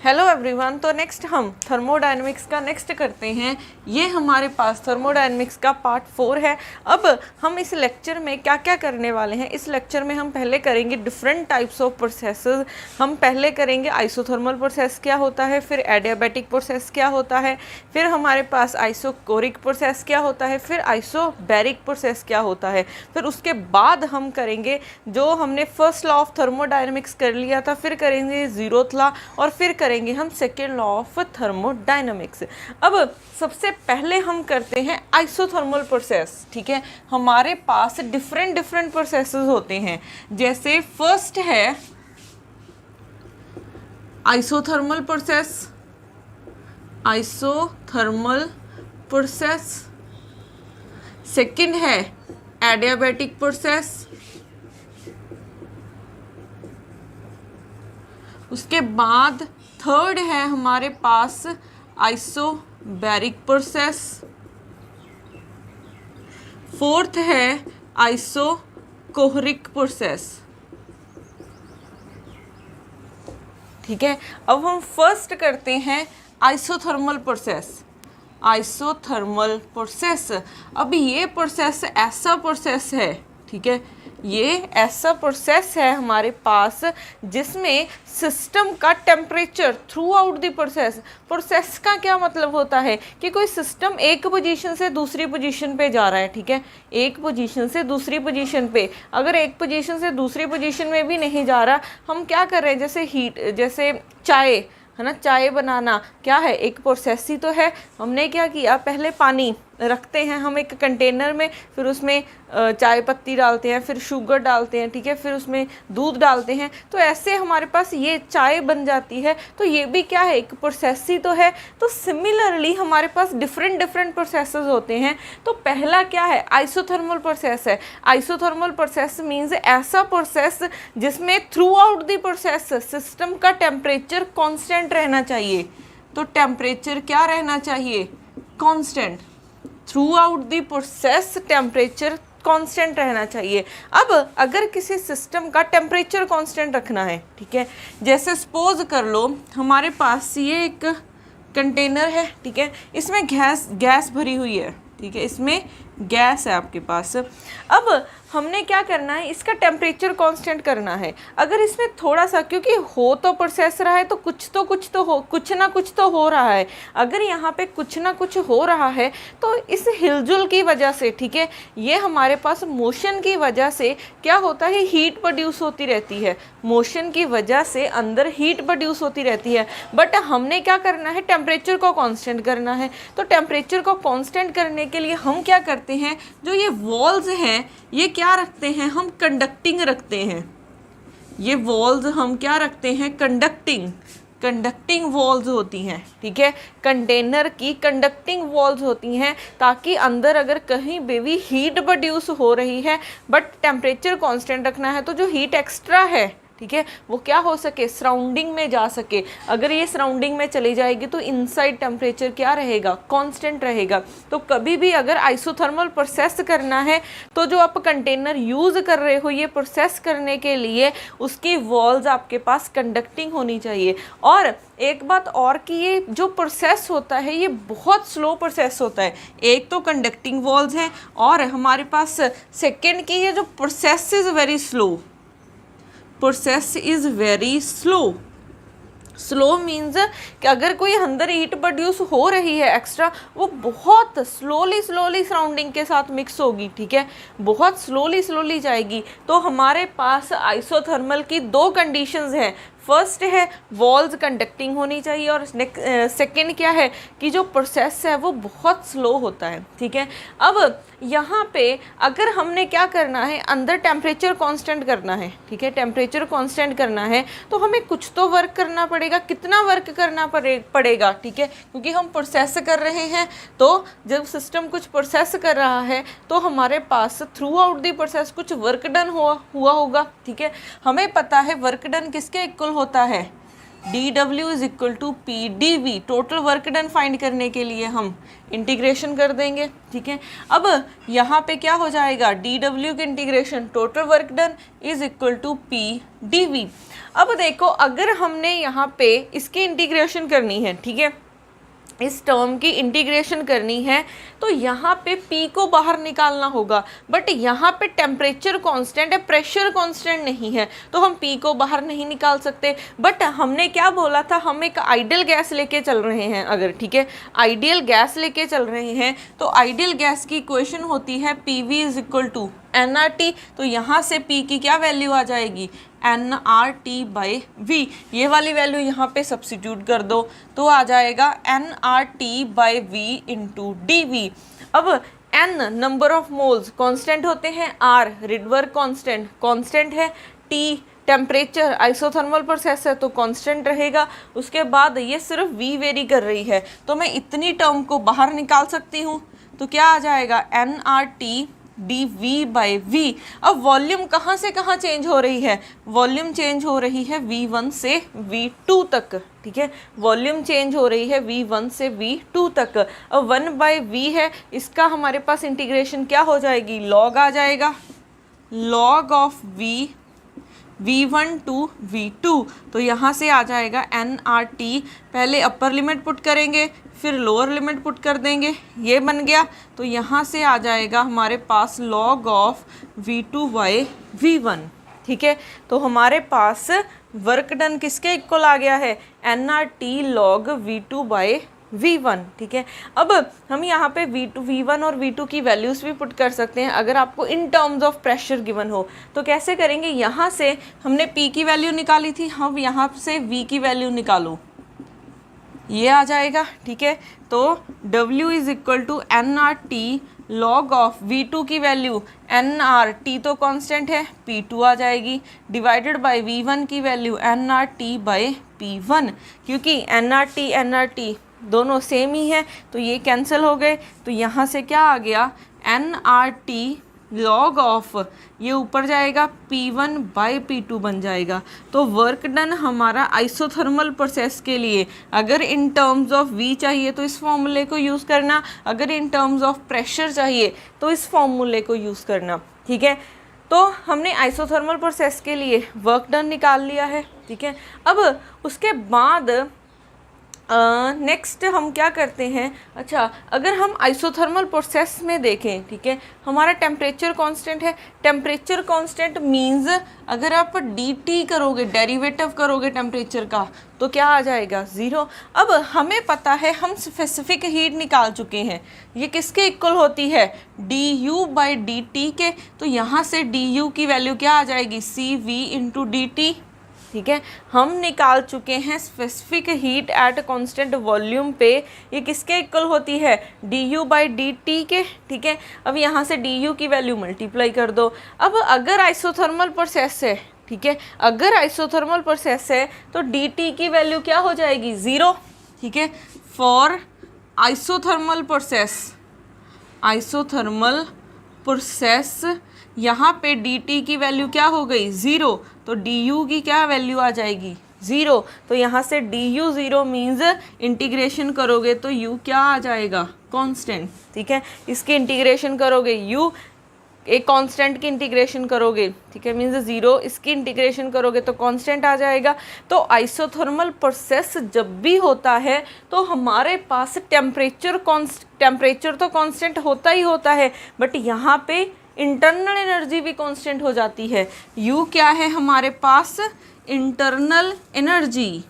Hello everyone. तो next हम thermodynamics का नेक्स्ट करते हैं। ये हमारे पास थर्मोडायनेमिक्स का पार्ट 4 है। अब हम इस लेक्चर में क्या क्या करने वाले हैं, इस लेक्चर में हम पहले करेंगे डिफरेंट टाइप्स ऑफ प्रोसेसेस। हम पहले करेंगे आइसोथर्मल प्रोसेस क्या होता है, फिर एडियाबैटिक प्रोसेस क्या होता है, फिर हमारे पास आइसोकोरिक प्रोसेस क्या होता है, फिर आइसोबैरिक प्रोसेस क्या होता है। फिर उसके बाद हम करेंगे जो हमने फर्स्ट लॉ ऑफ थर्मोडायनेमिक्स कर लिया था, फिर करेंगे जीरोथ लॉ और फिर करेंगे हम सेकेंड लॉ ऑफ थर्मोडायनेमिक्स। अब सबसे पहले हम करते हैं आइसोथर्मल प्रोसेस। ठीक है, हमारे पास डिफरेंट प्रोसेसेस होते हैं। जैसे फर्स्ट है isothermal process, isothermal process. Second है एडियाबैटिक प्रोसेस। उसके बाद थर्ड है हमारे पास आइसोबैरिक प्रोसेस। फोर्थ है आइसोकोरिक प्रोसेस। ठीक है, अब हम फर्स्ट करते हैं आइसोथर्मल प्रोसेस। आइसोथर्मल प्रोसेस, अब ये प्रोसेस ऐसा प्रोसेस है, ठीक है, ये ऐसा प्रोसेस है हमारे पास जिसमें सिस्टम का temperature through out the process का क्या मतलब होता है कि कोई सिस्टम एक पोजीशन से दूसरी पोजीशन पे जा रहा है। ठीक है, एक पोजीशन से दूसरी पोजीशन पे, अगर एक पोजीशन से दूसरी पोजीशन में भी नहीं जा रहा, हम क्या कर रहे हैं, जैसे हीट, जैसे चाय है ना, चाय बनाना क्या है, एक प्रोसेस ही तो है। हमने क्या किया, पहले पानी रखते हैं हम एक कंटेनर में, फिर उसमें चाय पत्ती डालते हैं, फिर शुगर डालते हैं, ठीक है, फिर उसमें दूध डालते हैं, तो ऐसे हमारे पास ये चाय बन जाती है। तो ये भी क्या है, एक प्रोसेस ही तो है। तो सिमिलरली हमारे पास डिफरेंट प्रोसेसेस होते हैं। तो पहला क्या है, आइसोथर्मल प्रोसेस है। आइसोथर्मल प्रोसेस मीन्स ऐसा प्रोसेस जिसमें through out the process system का टेम्परेचर कॉन्स्टेंट रहना चाहिए। तो टेम्परेचर क्या रहना चाहिए, constant. Through out the process temperature constant रहना चाहिए। अब अगर किसी सिस्टम का टेम्परेचर कांस्टेंट रखना है, ठीक है, जैसे सपोज कर लो हमारे पास ये एक कंटेनर है, ठीक है, इसमें गैस भरी हुई है, ठीक है, इसमें गैस है आपके पास। अब हमने क्या करना है, इसका टेम्परेचर कांस्टेंट करना है। अगर इसमें थोड़ा सा, क्योंकि हो तो प्रोसेस रहा है तो कुछ ना कुछ तो हो रहा है। अगर यहाँ पे कुछ ना कुछ हो रहा है तो इस हिलजुल की वजह से, ठीक है, ये हमारे पास मोशन की वजह से क्या होता है, हीट प्रोड्यूस होती रहती है। मोशन की वजह से अंदर हीट प्रोड्यूस होती रहती है। बट हमने क्या करना है, टेम्परेचर को कांस्टेंट करना है। तो टेम्परेचर को कांस्टेंट करने के लिए हम क्या करते हैं, जो ये वॉल्स हैं ये क्या रखते हैं, हम कंडक्टिंग रखते हैं। ये वॉल्स हम क्या रखते हैं, कंडक्टिंग वॉल्स होती हैं। ठीक है, कंटेनर की कंडक्टिंग वॉल्स होती हैं, ताकि अंदर अगर कहीं भी हीट प्रोड्यूस हो रही है बट टेम्परेचर कांस्टेंट रखना है, तो जो हीट एक्स्ट्रा है, ठीक है, वो क्या हो सके, सराउंडिंग में जा सके। अगर ये सराउंडिंग में चली जाएगी तो इनसाइड टेम्परेचर क्या रहेगा, कांस्टेंट रहेगा। तो कभी भी अगर आइसोथर्मल प्रोसेस करना है तो जो आप कंटेनर यूज़ कर रहे हो ये प्रोसेस करने के लिए, उसकी वॉल्स आपके पास कंडक्टिंग होनी चाहिए। और एक बात और कि ये जो प्रोसेस होता है ये बहुत स्लो प्रोसेस होता है। एक तो कंडक्टिंग वॉल्स हैं और हमारे पास सेकेंड की ये जो process is very slow. Process is very slow means कि अगर कोई अंदर हीट प्रोड्यूस हो रही है एक्स्ट्रा, वो बहुत स्लोली सराउंडिंग के साथ मिक्स होगी। ठीक है, बहुत स्लोली जाएगी। तो हमारे पास आइसोथर्मल की दो कंडीशंस हैं। फर्स्ट है वॉल्स कंडक्टिंग होनी चाहिए और सेकेंड क्या है कि जो प्रोसेस है वो बहुत स्लो होता है। ठीक है, अब यहाँ पे अगर हमने क्या करना है, अंदर टेम्परेचर कांस्टेंट करना है, ठीक है, टेम्परेचर कांस्टेंट करना है, तो हमें कुछ तो वर्क करना पड़ेगा। कितना वर्क करना पड़ेगा, ठीक है, क्योंकि हम प्रोसेस कर रहे हैं। तो जब सिस्टम कुछ प्रोसेस कर रहा है तो हमारे pass through out the process कुछ वर्क डन हुआ होगा। ठीक है, हमें पता है वर्क डन किसके इक्वल होता है, dW is equal to P D V, total work done find करने के लिए हम इंटीग्रेशन कर देंगे, ठीक है। अब यहाँ पे क्या हो जाएगा, dW की integration total work done is equal to P D we. अब देखो अगर हमने यहाँ पे इसकी इंटीग्रेशन करनी है, ठीक है, इस टर्म की इंटीग्रेशन करनी है तो यहाँ पे P को बाहर निकालना होगा, बट यहाँ पे टेम्परेचर कांस्टेंट है, प्रेशर कांस्टेंट नहीं है, तो हम P को बाहर नहीं निकाल सकते। बट हमने क्या बोला था, हम एक आइडियल गैस लेके चल रहे हैं अगर, ठीक है, आइडियल गैस लेके चल रहे हैं तो आइडियल गैस की इक्वेशन होती है PV is equal to nRT। तो यहाँ से P की क्या वैल्यू आ जाएगी, nRT/V, ये वाली वैल्यू यहाँ पे सब्सिट्यूट कर दो तो आ जाएगा nRT/V इंटू DV। अब n number of moles constant होते हैं, R रिडवर्क कांस्टेंट है, T टेम्परेचर आइसोथर्मल प्रोसेस है तो कांस्टेंट रहेगा। उसके बाद ये सिर्फ V वेरी कर रही है तो मैं इतनी टर्म को बाहर निकाल सकती हूँ, तो क्या आ जाएगा nRT dV/V। अब वॉल्यूम कहाँ से कहाँ चेंज हो रही है, वॉल्यूम चेंज हो रही है V1 से V2 तक, ठीक है, वॉल्यूम चेंज हो रही है V1 से V2 तक। अब 1/V है, इसका हमारे पास इंटीग्रेशन क्या हो जाएगी, लॉग आ जाएगा, log of V1 to V2। तो यहाँ से आ जाएगा nRT, पहले अपर लिमिट पुट करेंगे फिर लोअर लिमिट पुट कर देंगे, ये बन गया। तो यहाँ से आ जाएगा हमारे पास log ऑफ V2/V1, ठीक है। तो हमारे पास वर्क डन किसके इक्वल आ गया है, nRT log V2/V1, ठीक है। अब हम यहाँ पे V1 और V2 की वैल्यूज़ भी पुट कर सकते हैं अगर आपको इन टर्म्स ऑफ प्रेशर गिवन हो। तो कैसे करेंगे, यहाँ से हमने P की वैल्यू निकाली थी, हम यहाँ से V की वैल्यू निकालो, ये आ जाएगा, ठीक है। तो W is equal to nRT log of V2 की वैल्यू nRT तो कांस्टेंट है, P2 आ जाएगी, डिवाइडेड बाय V1 की वैल्यू nRT/P1, क्योंकि nRT दोनों सेम ही है तो ये कैंसिल हो गए। तो यहाँ से क्या आ गया, nRT log ऑफ, ये ऊपर जाएगा P1/P2 बन जाएगा। तो वर्क डन हमारा आइसोथर्मल प्रोसेस के लिए अगर इन टर्म्स ऑफ V चाहिए तो इस फॉर्मूले को यूज़ करना, अगर इन टर्म्स ऑफ प्रेशर चाहिए तो इस फॉर्मूले को यूज़ करना, ठीक है। तो हमने आइसोथर्मल प्रोसेस के लिए वर्क डन निकाल लिया है, ठीक है। अब उसके बाद नेक्स्ट हम क्या करते हैं, अच्छा अगर हम आइसोथर्मल प्रोसेस में देखें, ठीक है, हमारा टेम्परेचर कांस्टेंट है, टेम्परेचर कांस्टेंट मींस अगर आप dt करोगे, डेरिवेटिव करोगे टेम्परेचर का तो क्या आ जाएगा, 0। अब हमें पता है, हम स्पेसिफिक हीट निकाल चुके हैं, ये किसके इक्वल होती है, du/dt के। तो यहाँ से du की वैल्यू क्या आ जाएगी, CV इंटू dt, ठीक है। हम निकाल चुके हैं specific heat at constant volume पे, ये किसके इक्वल होती है, du/dt के, ठीक है। अब यहाँ से du की वैल्यू मल्टीप्लाई कर दो। अब अगर आइसोथर्मल प्रोसेस है, ठीक है, अगर आइसोथर्मल प्रोसेस है तो dt की वैल्यू क्या हो जाएगी, 0, ठीक है। फॉर आइसोथर्मल प्रोसेस यहाँ पे dt की वैल्यू क्या हो गई, 0, तो du की क्या वैल्यू आ जाएगी, 0। तो यहाँ से du 0 मीन्स इंटीग्रेशन करोगे तो u क्या आ जाएगा, कांस्टेंट, ठीक है। इसकी इंटीग्रेशन करोगे u, एक कांस्टेंट की इंटीग्रेशन करोगे, ठीक है, मीन्स 0, इसकी इंटीग्रेशन करोगे तो कांस्टेंट आ जाएगा। तो आइसोथर्मल प्रोसेस जब भी होता है तो हमारे पास टेम्परेचर तो कांस्टेंट होता ही होता है, बट यहाँ पे इंटरनल एनर्जी भी कांस्टेंट हो जाती है। U क्या है हमारे पास, इंटरनल एनर्जी।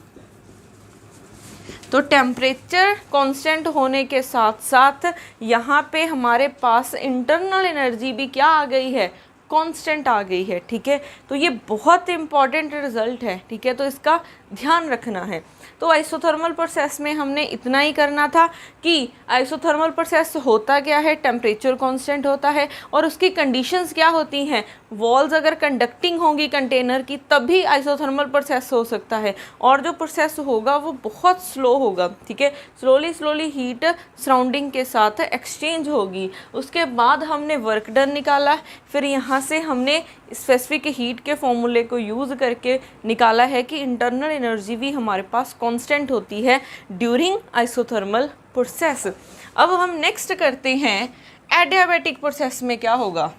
तो टेम्परेचर कांस्टेंट होने के साथ साथ यहाँ पे हमारे पास इंटरनल एनर्जी भी क्या आ गई है, कांस्टेंट आ गई है, ठीक है। तो ये बहुत इंपॉर्टेंट रिजल्ट है, ठीक है, तो इसका ध्यान रखना है। तो आइसोथर्मल प्रोसेस में हमने इतना ही करना था कि आइसोथर्मल प्रोसेस होता क्या है, टेम्परेचर कांस्टेंट होता है और उसकी कंडीशंस क्या होती हैं, वॉल्स अगर कंडक्टिंग होंगी कंटेनर की तभी आइसोथर्मल प्रोसेस हो सकता है, और जो प्रोसेस होगा वो बहुत स्लो होगा, ठीक है, स्लोली हीट सराउंडिंग के साथ एक्सचेंज होगी। उसके बाद हमने वर्क डन निकाला, फिर यहाँ से हमने स्पेसिफिक हीट के फॉर्मूले को यूज़ करके निकाला है कि इंटरनल एनर्जी भी हमारे पास कांस्टेंट होती है ड्यूरिंग आइसोथर्मल प्रोसेस। अब हम नेक्स्ट करते हैं एडियाबैटिक प्रोसेस में क्या होगा।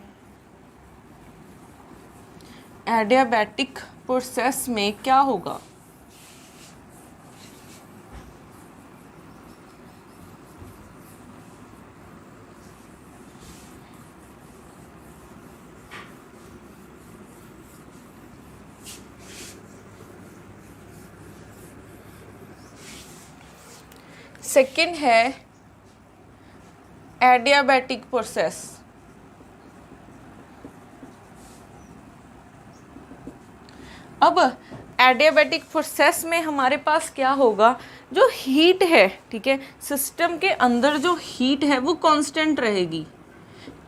एडियाबैटिक प्रोसेस में क्या होगा, सेकेंड है एडियाबैटिक प्रोसेस। अब एडियाबैटिक प्रोसेस में हमारे पास क्या होगा, जो हीट है, ठीक है, सिस्टम के अंदर जो हीट है वो कांस्टेंट रहेगी।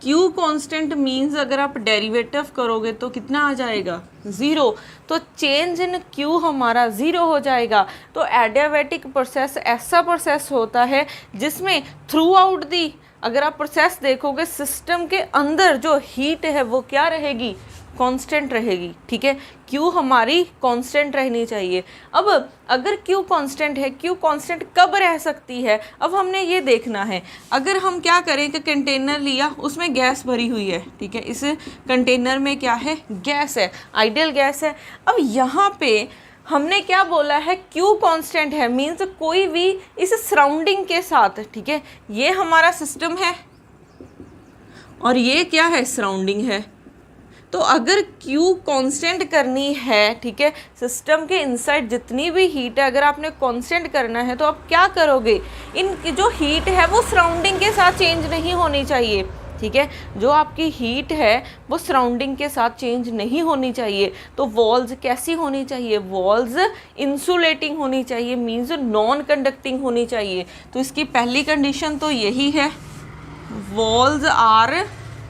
Q कांस्टेंट मीन्स अगर आप डेरिवेटिव करोगे तो कितना आ जाएगा, 0, तो चेंज इन Q हमारा 0 हो जाएगा। तो एडियाबैटिक प्रोसेस ऐसा प्रोसेस होता है जिसमें थ्रू आउट दी, अगर आप प्रोसेस देखोगे सिस्टम के अंदर जो हीट है वो क्या रहेगी, कांस्टेंट रहेगी, ठीक है, Q हमारी कांस्टेंट रहनी चाहिए। अब अगर Q कांस्टेंट है, Q कांस्टेंट कब रह सकती है, अब हमने ये देखना है। अगर हम क्या करें कि कंटेनर लिया, उसमें गैस भरी हुई है, ठीक है, इस कंटेनर में क्या है, गैस है, आइडियल गैस है। अब यहाँ पे हमने क्या बोला है, Q कांस्टेंट है, मीन्स कोई भी इस सराउंडिंग के साथ, ठीक है, ये हमारा सिस्टम है और ये क्या है, सराउंडिंग है। तो अगर Q कांस्टेंट करनी है, ठीक है, सिस्टम के इनसाइड जितनी भी हीट है अगर आपने कांस्टेंट करना है तो आप क्या करोगे, इनकी जो हीट है वो सराउंडिंग के साथ चेंज नहीं होनी चाहिए, ठीक है, जो आपकी हीट है वो सराउंडिंग के साथ चेंज नहीं होनी चाहिए। तो वॉल्स कैसी होनी चाहिए, वॉल्स इंसुलेटिंग होनी चाहिए, मीन्स नॉन कंडक्टिंग होनी चाहिए। तो इसकी पहली कंडीशन तो यही है, वॉल्स आर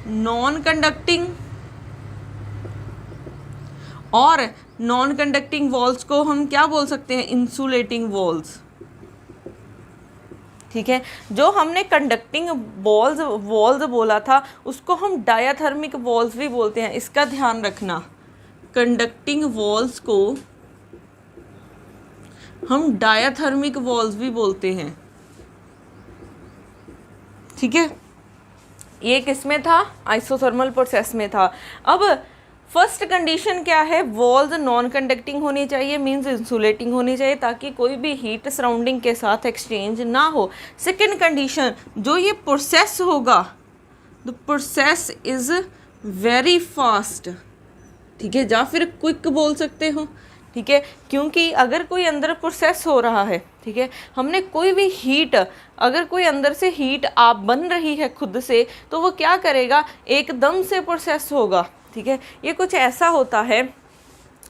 नॉन कंडक्टिंग, और नॉन कंडक्टिंग वॉल्स को हम क्या बोल सकते हैं, इंसुलेटिंग वॉल्स, ठीक है। जो हमने कंडक्टिंग वॉल्स बोला था उसको हम डायाथर्मिक वॉल्स भी बोलते हैं, इसका ध्यान रखना। कंडक्टिंग वॉल्स को हम डायाथर्मिक वॉल्स भी बोलते हैं, ठीक है। ये किस में था, आइसोथर्मल प्रोसेस में था। अब फर्स्ट कंडीशन क्या है, वॉल्स नॉन कंडक्टिंग होनी चाहिए, मींस इंसुलेटिंग होनी चाहिए ताकि कोई भी हीट सराउंडिंग के साथ एक्सचेंज ना हो। सेकंड कंडीशन, जो ये प्रोसेस होगा, the process is very fast, ठीक है, या फिर क्विक बोल सकते हो, ठीक है, क्योंकि अगर कोई अंदर प्रोसेस हो रहा है, ठीक है, हमने कोई भी हीट, अगर कोई अंदर से हीट आप बन रही है खुद से, तो वो क्या करेगा, एकदम से प्रोसेस होगा, ठीक है। ये कुछ ऐसा होता है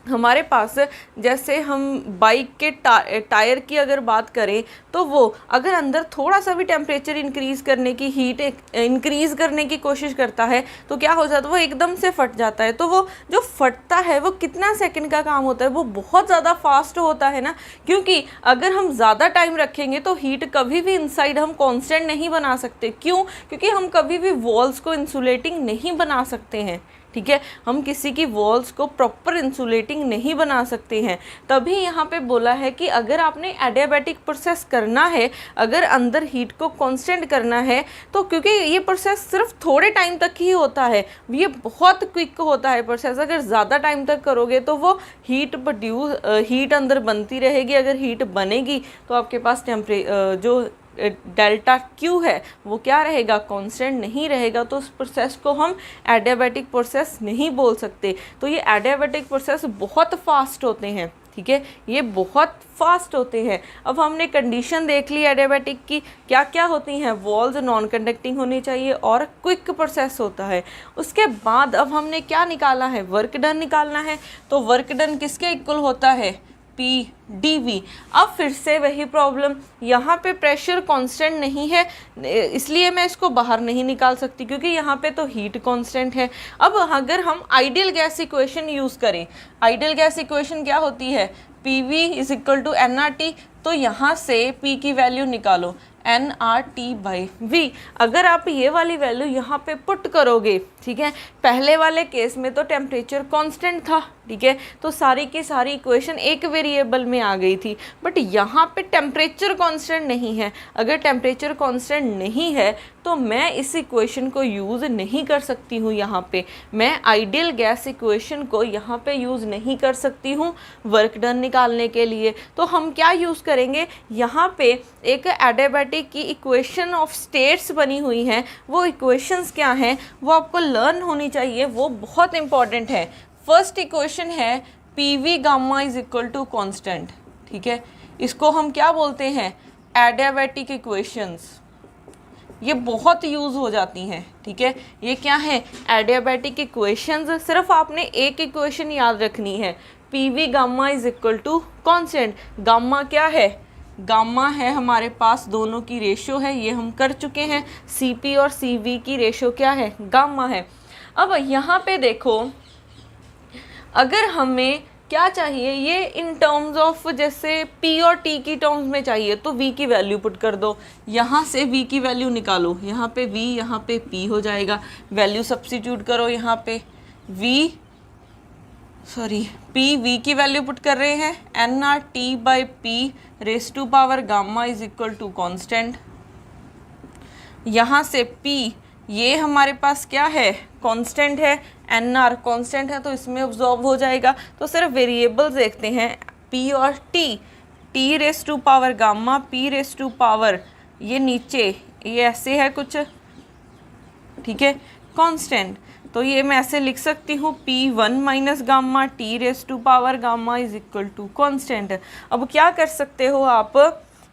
हमारे पास, जैसे हम बाइक के टायर की अगर बात करें तो वो अगर अंदर थोड़ा सा भी टेम्परेचर इंक्रीज़ करने की, हीट इंक्रीज़ करने की कोशिश करता है तो क्या हो जाता है, वो एकदम से फट जाता है। तो वो जो फटता है वो कितना सेकंड का काम होता है, वो बहुत ज़्यादा फास्ट होता है ना, क्योंकि अगर हम ज़्यादा टाइम रखेंगे तो हीट कभी भी इनसाइड हम कांस्टेंट नहीं बना सकते। क्यों, क्योंकि हम कभी भी वॉल्स को इंसुलेटिंग नहीं बना सकते हैं, ठीक है, हम किसी की वॉल्स को प्रॉपर इंसुलेटिंग नहीं बना सकते हैं। तभी यहाँ पे बोला है कि अगर आपने एडियाबैटिक प्रोसेस करना है, अगर अंदर हीट को कांस्टेंट करना है, तो क्योंकि ये प्रोसेस सिर्फ थोड़े टाइम तक ही होता है, ये बहुत क्विक होता है प्रोसेस, अगर ज़्यादा टाइम तक करोगे तो वो हीट अंदर बनती रहेगी। अगर हीट बनेगी तो आपके पास जो डेल्टा Q है वो क्या रहेगा, कांस्टेंट नहीं रहेगा। तो उस प्रोसेस को हम एडियाबैटिक प्रोसेस नहीं बोल सकते। तो ये एडियाबैटिक प्रोसेस बहुत फास्ट होते हैं, ठीक है, ये बहुत फास्ट होते हैं। अब हमने कंडीशन देख ली एडियाबैटिक की, क्या क्या होती हैं, वॉल्स नॉन कंडक्टिंग होनी चाहिए और क्विक प्रोसेस होता है। उसके बाद अब हमने क्या निकाला है, वर्क डन निकालना है। तो वर्क डन किसके इक्वल होता है, P dV। अब फिर से वही प्रॉब्लम, यहाँ पे प्रेशर कांस्टेंट नहीं है इसलिए मैं इसको बाहर नहीं निकाल सकती क्योंकि यहाँ पे तो हीट कांस्टेंट है। अब अगर हम आइडियल गैस इक्वेशन यूज़ करें, आइडियल गैस इक्वेशन क्या होती है, PV is equal to nRT, तो यहाँ से P की वैल्यू निकालो nRT/V। अगर आप ये वाली वैल्यू यहाँ पे पुट करोगे, ठीक है, पहले वाले केस में तो टेम्परेचर कांस्टेंट था, ठीक है, तो सारी की सारी इक्वेशन एक वेरिएबल में आ गई थी, बट यहाँ पे टेम्परेचर कांस्टेंट नहीं है। अगर टेम्परेचर कांस्टेंट नहीं है तो मैं इस इक्वेशन को यूज़ नहीं कर सकती हूँ। यहाँ पे मैं आइडियल गैस इक्वेशन को यहाँ पे यूज़ नहीं कर सकती हूँ वर्क डन निकालने के लिए। तो हम क्या यूज़ करेंगे, यहाँ पे एक एडियाबैटिक की इक्वेशन ऑफ स्टेट्स बनी हुई हैं, वो इक्वेशंस क्या हैं वो आपको लर्न होनी चाहिए, वो बहुत इंपॉर्टेंट है। फर्स्ट इक्वेशन है PV gamma is equal to constant, ठीक है, इसको हम क्या बोलते हैं, एडियाबैटिक इक्वेशंस। ये बहुत यूज़ हो जाती हैं, ठीक है, ये क्या है, एडियाबैटिक इक्वेशंस। सिर्फ आपने एक इक्वेशन याद रखनी है, PV gamma is equal to constant. Gamma क्या है, गामा है हमारे पास दोनों की रेशो है, ये हम कर चुके हैं। CP और CV की रेशो क्या है, गामा है। अब यहाँ पे देखो, अगर हमें क्या चाहिए, ये इन टर्म्स ऑफ जैसे P और T की टर्म्स में चाहिए तो V की वैल्यू पुट कर दो, यहाँ से V की वैल्यू निकालो, यहाँ पे V यहाँ पे P हो जाएगा, वैल्यू सब्स्टिट्यूट करो, यहाँ पे P V की वैल्यू पुट कर रहे हैं, nRT/P raise to power gamma is equal to constant. यहाँ से P ये हमारे पास क्या है, कांस्टेंट है, nr कांस्टेंट है तो इसमें ऑब्जॉर्व हो जाएगा। तो सिर्फ वेरिएबल्स देखते हैं, P और T raise to power gamma, P raise to power ये नीचे ये ऐसे है कुछ, ठीक है, कांस्टेंट, तो ये मैं ऐसे लिख सकती हूँ P1 minus gamma T raise to power gamma is equal to constant. अब क्या कर सकते हो आप,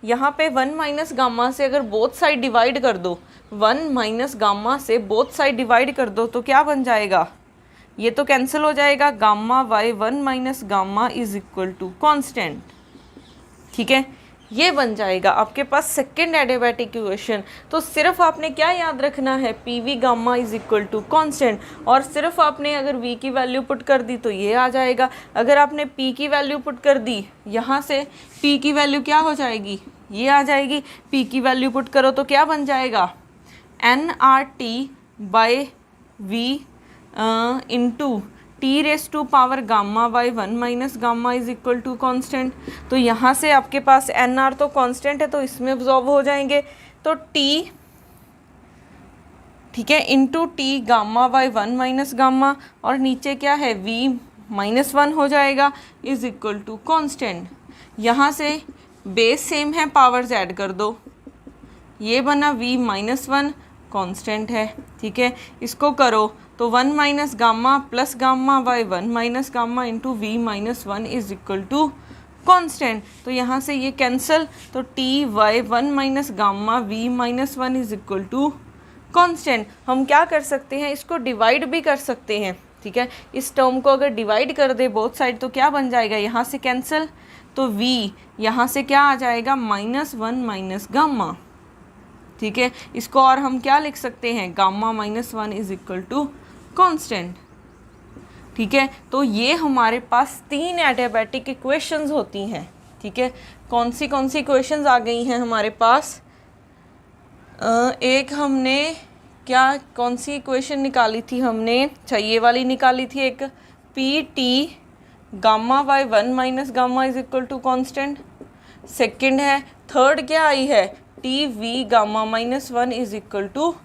यहाँ पे 1 माइनस गामा से अगर बोथ साइड डिवाइड कर दो, 1 माइनस गामा से बोथ साइड डिवाइड कर दो तो क्या बन जाएगा, ये तो कैंसिल हो जाएगा, gamma by 1 minus gamma is equal to constant, ठीक है, ये बन जाएगा आपके पास सेकेंड एडियाबैटिक इक्वेशन। तो सिर्फ आपने क्या याद रखना है, PV gamma is equal to constant, और सिर्फ आपने अगर V की वैल्यू पुट कर दी तो ये आ जाएगा। अगर आपने P की वैल्यू पुट कर दी, यहाँ से P की वैल्यू क्या हो जाएगी, ये आ जाएगी, P की वैल्यू पुट करो तो क्या बन जाएगा, nRT/V into T raise to power gamma by 1 minus gamma is equal to constant. तो यहाँ से आपके पास nr तो कांस्टेंट है तो इसमें ऑब्जॉर्व हो जाएंगे, तो T, ठीक है, into T gamma by 1 minus gamma, और नीचे क्या है V-1 हो जाएगा इज इक्वल टू कॉन्स्टेंट। यहाँ से बेस सेम है, पावर्स ऐड कर दो, ये बना V-1 कांस्टेंट है, ठीक है, इसको करो तो 1 minus gamma plus gamma by 1 minus gamma into V-1 is equal to constant. तो यहाँ से ये कैंसिल, तो T/1 minus gamma V-1 is equal to constant. हम क्या कर सकते हैं, इसको डिवाइड भी कर सकते हैं, ठीक है, इस टर्म को अगर डिवाइड कर दे बोथ साइड तो क्या बन जाएगा, यहाँ से कैंसिल, तो V यहाँ से क्या आ जाएगा, -1 माइनस गामा, ठीक है, इसको और हम क्या लिख सकते हैं, gamma -1 is equal to constant, ठीक है। तो ये हमारे पास 3 एडियाबैटिक इक्वेशंस होती हैं, ठीक है। कौन सी इक्वेशंस आ गई हैं हमारे पास, एक हमने कौन सी इक्वेशन निकाली थी हमने, अच्छा ये वाली निकाली थी एक, PT gamma by 1 minus gamma is equal to constant. Second है, थर्ड क्या आई है, TV gamma -1 is equal to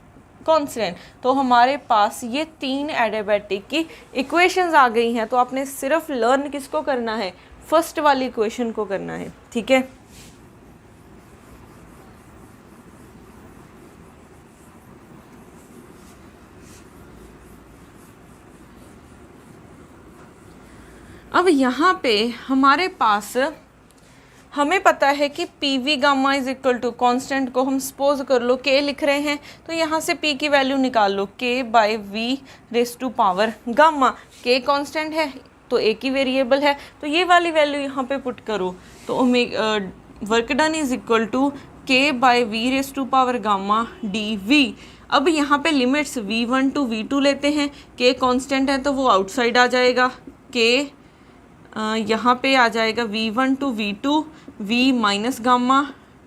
constant. तो हमारे पास ये 3 एडियाबैटिक की इक्वेशंस आ गई हैं। तो आपने सिर्फ लर्न किसको करना है, फर्स्ट वाली इक्वेशन को करना है, ठीक है। अब यहाँ पे हमारे पास हमें पता है कि PV gamma is equal to constant को हम सपोज कर लो K लिख रहे हैं, तो यहाँ से P की वैल्यू निकाल लो, K/V raise to power gamma. K constant है, तो एक ही वेरिएबल है, तो ये वाली वैल्यू यहाँ पे पुट करो, तो work done is equal to k by v raise to power gamma d we. अब यहाँ पे लिमिट्स v1 टू v2 लेते हैं, k कांस्टेंट है तो वो आउटसाइड आ जाएगा, k यहाँ पे आ जाएगा v1 to v2 v minus gamma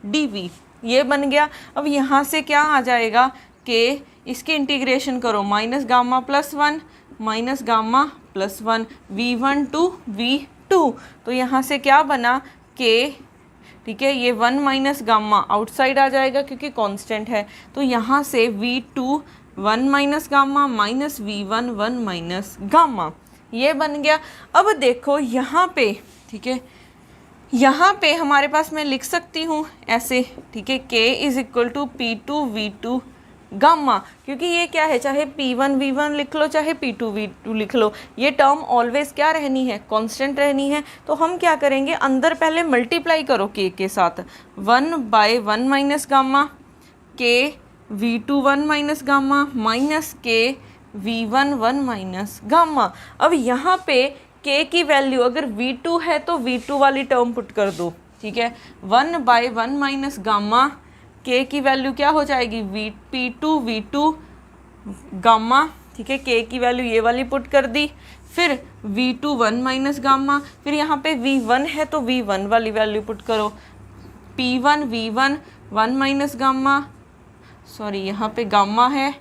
dv, ये बन गया। अब यहाँ से क्या आ जाएगा, k इसके इंटीग्रेशन करो, minus gamma plus 1 minus gamma plus 1 v1 to v2, तो यहाँ से क्या बना k, ठीक है, ये 1 माइनस गामा आउटसाइड आ जाएगा क्योंकि कांस्टेंट है, तो यहाँ से v2 1 minus gamma minus v1 1 minus gamma, ये बन गया। अब देखो यहाँ पे, ठीक है, यहाँ पे हमारे पास मैं लिख सकती हूँ ऐसे, ठीक है, k is equal to p2 v2 gamma, क्योंकि ये क्या है, चाहे p1 v1 लिख लो चाहे p2 v2 लिख लो, ये टर्म ऑलवेज क्या रहनी है, कांस्टेंट रहनी है। तो हम क्या करेंगे, अंदर पहले मल्टीप्लाई करो k के साथ, 1 by 1 minus gamma k v2 1 minus gamma minus k v1 1 minus gamma. अब यहाँ पे k की वैल्यू अगर v2 है तो v2 वाली टर्म पुट कर दो, ठीक है, 1 बाय 1 माइनस गामा k की वैल्यू क्या हो जाएगी, p2 v2 गामा, ठीक है, k की वैल्यू ये वाली पुट कर दी, फिर v2 1 माइनस गामा, फिर यहाँ पे v1 है तो v1 वाली वैल्यू पुट करो, p1 v1 1 minus gamma, sorry यहाँ पे गामा है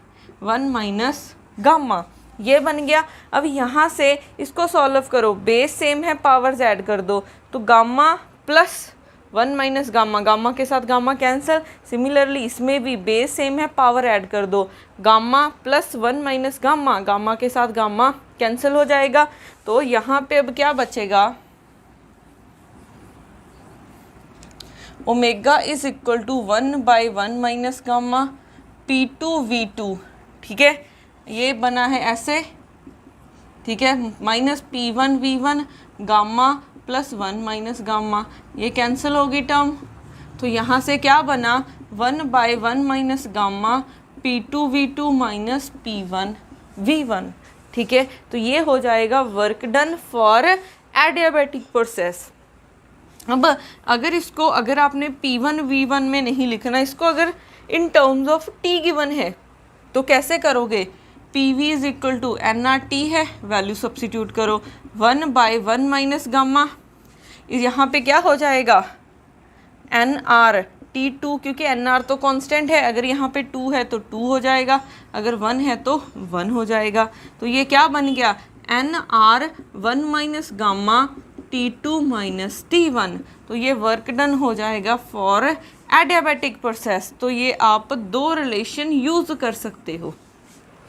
1 माइनस गामा, ये बन गया। अब यहाँ से इसको सॉल्व करो, बेस सेम है, पावर्स ऐड कर दो, तो gamma plus 1 minus gamma, gamma के साथ गामा कैंसिल, सिमिलरली इसमें भी बेस सेम है, पावर ऐड कर दो, gamma plus 1 minus gamma, gamma के साथ गामा कैंसिल हो जाएगा, तो यहाँ पे अब क्या बचेगा, omega is equal to 1 by 1 minus gamma p2 v2, ठीक है, ये बना है ऐसे, ठीक है, minus p1 v1 gamma plus 1 minus gamma, ये कैंसिल होगी टर्म, तो यहाँ से क्या बना 1 by 1 minus gamma p2 v2 minus p1 v1, ठीक है, तो ये हो जाएगा work done for adiabatic process. अब अगर आपने p1 v1 में नहीं लिखना, इसको अगर in terms of t given है तो कैसे करोगे, pv is equal to nRt है, वैल्यू सब्सिट्यूट करो, 1 बाय 1 माइनस गामा, यहाँ पे क्या हो जाएगा nRt2, क्योंकि nR तो कांस्टेंट है, अगर यहाँ पे 2 है तो 2 हो जाएगा, अगर 1 है तो 1 हो जाएगा, तो ये क्या बन गया nR 1 minus gamma T2 minus T1, तो ये वर्क डन हो जाएगा फॉर एडियाबैटिक प्रोसेस। तो ये आप दो रिलेशन यूज़ कर सकते हो,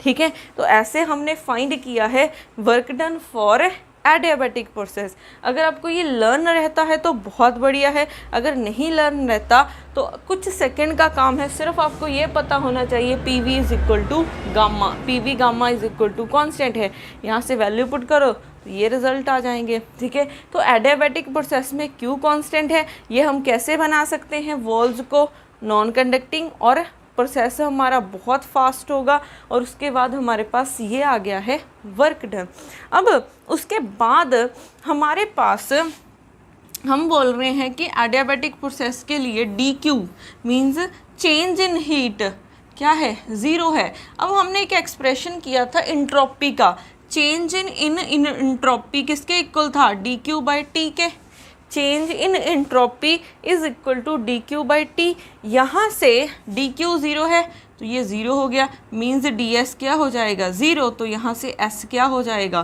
ठीक है। तो ऐसे हमने फाइंड किया है work done for adiabatic process. अगर आपको ये लर्न रहता है तो बहुत बढ़िया है, अगर नहीं लर्न रहता तो कुछ सेकंड का काम है, सिर्फ आपको ये पता होना चाहिए P V is equal to gamma, P V gamma is equal to constant है, यहाँ से वैल्यू पुट करो तो ये रिजल्ट आ जाएंगे, ठीक है। तो एडियाबैटिक प्रोसेस में क्यू कांस्टेंट है, ये हम कैसे बना सकते हैं, वॉल्स को नॉन कंडक्टिंग और प्रोसेस हमारा बहुत फास्ट होगा, और उसके बाद हमारे पास ये आ गया है वर्क डन। अब उसके बाद हमारे पास हम बोल रहे हैं कि एडियाबैटिक प्रोसेस के लिए D Q means change in heat क्या है, ज़ीरो है। अब हमने एक एक्सप्रेशन किया था इंट्रोपी का, चेंज इन इंट्रोपी किसके इक्वल था, डी क्यू बाई टी के, change in entropy is equal to D Q by T. यहाँ से डी क्यू ज़ीरो है तो ये ज़ीरो हो गया, मीन्स डी एस क्या हो जाएगा ज़ीरो, तो यहाँ से एस क्या हो जाएगा